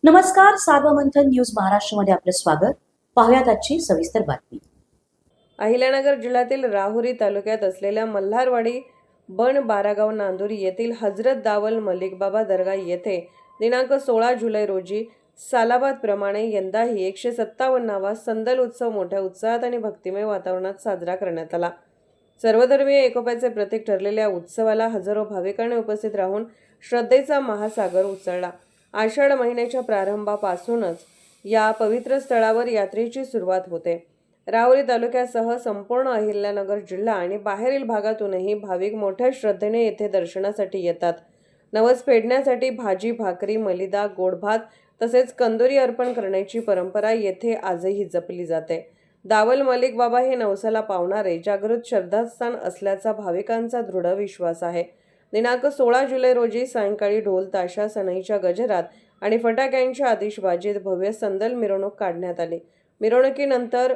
नमस्कार, सार्वमंथन न्यूज महाराष्ट्रमध्ये आपलं स्वागत. पाहुयात आजची सविस्तर बातमी. अहिल्यानगर जिल्ह्यातील राहुरी तालुक्यात असलेल्या मल्हारवाडी बन बारागाव नांदुरी येथील हजरत दावल मलिक बाबा दर्गा येथे दिनांक 16 जुलै रोजी सालाबाद प्रमाणे यंदाही 157वा संदल उत्सव मोठ्या उत्साहात आणि भक्तिमय वातावरणात साजरा करण्यात आला. सर्वधर्मीय एकोप्याचे प्रतीक ठरलेल्या उत्सवाला हजारो भाविकांनी उपस्थित राहून श्रद्धेचा महासागर उचलला. आषाढ महिन्याच्या प्रारंभापासूनच या पवित्र स्थळावर यात्रेची सुरुवात होते. राहुरी तालुक्यासह संपूर्ण अहिल्यानगर जिल्हा आणि बाहेरील भागातूनही भाविक मोठ्या श्रद्धेने येथे दर्शनासाठी येतात. नवस फेडण्यासाठी भाजी भाकरी मलिदा गोड भात तसेच कंदुरी अर्पण करण्याची परंपरा येथे आजही जपली जाते. दावल मलिक बाबा हे नवसाला पावणारे जागृत श्रद्धास्थान असल्याचा भाविकांचा दृढ विश्वास आहे. दिनांक 16 जुलै रोजी सायंकाळी ढोल ताशा सनईच्या गजरात आणि फटाक्यांच्या आतिषबाजीत भव्य संदल मिरवणूक काढण्यात आली. मिरवणुकीनंतर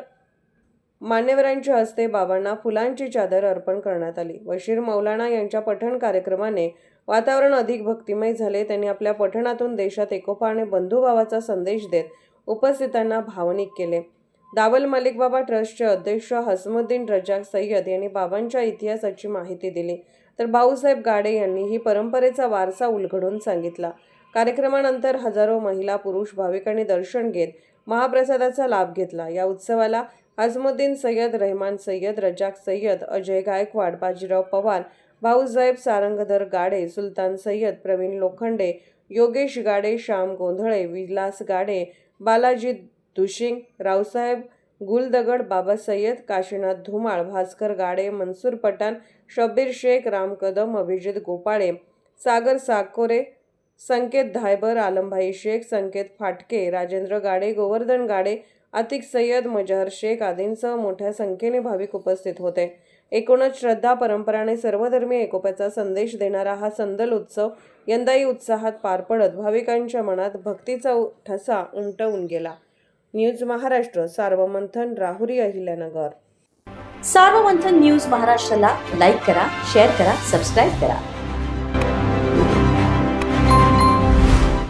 मान्यवरांच्या हस्ते बाबांना फुलांची चादर अर्पण करण्यात आली. बशीर मौलाना यांच्या पठण कार्यक्रमाने वातावरण अधिक भक्तिमय झाले. त्यांनी आपल्या पठणातून देशात एकोपा आणि बंधुभावाचा संदेश देत उपस्थितांना भावनिक केले. दावल मलिक बाबा ट्रस्टचे अध्यक्ष हसमुद्दीन रजाक सय्यद यांनी बाबांच्या इतिहासाची माहिती दिली, तर भाऊसाहेब गाडे यांनी ही परंपरेचा वारसा उलगडून सांगितला. कार्यक्रमानंतर हजारो महिला पुरुष भाविकांनी दर्शन घेत महाप्रसादाचा लाभ घेतला. या उत्सवाला हसमुद्दीन सय्यद, रहमान सय्यद, रजाक सय्यद, अजय गायकवाड, बाजीराव पवार, भाऊसाहेब सारंगधर गाडे, सुलतान सय्यद, प्रवीण लोखंडे, योगेश गाडे, श्याम गोंधळे, विलास गाडे, बालाजी दुशिंग, रावसाहेब गुलदगड, बाबा सय्यद, काशीनाथ धुमाळ, भास्कर गाडे, मनसूर पठाण, शब्बीर शेख, राम कदम, अभिजित गोपाळे, सागर साकोरे, संकेत धायबर, आलमभाई शेख, संकेत फाटके, राजेंद्र गाडे, गोवर्धन गाडे, अतिक सय्यद, मजहर शेख आदींसह मोठ्या संख्येने भाविक उपस्थित होते. एकूणच श्रद्धा, परंपरा आणि सर्वधर्मीय एकोप्याचा संदेश देणारा हा संदल उत्सव यंदाही उत्साहात पार पडत भाविकांच्या मनात भक्तीचा ठसा उमटवून गेला. न्यूज महाराष्ट्र, सार्वमंथन, राहुरी, अहिल्यानगर. सार्वमंथन न्यूज महाराष्ट्राला लाईक करा, शेअर करा, सबस्क्राईब करा.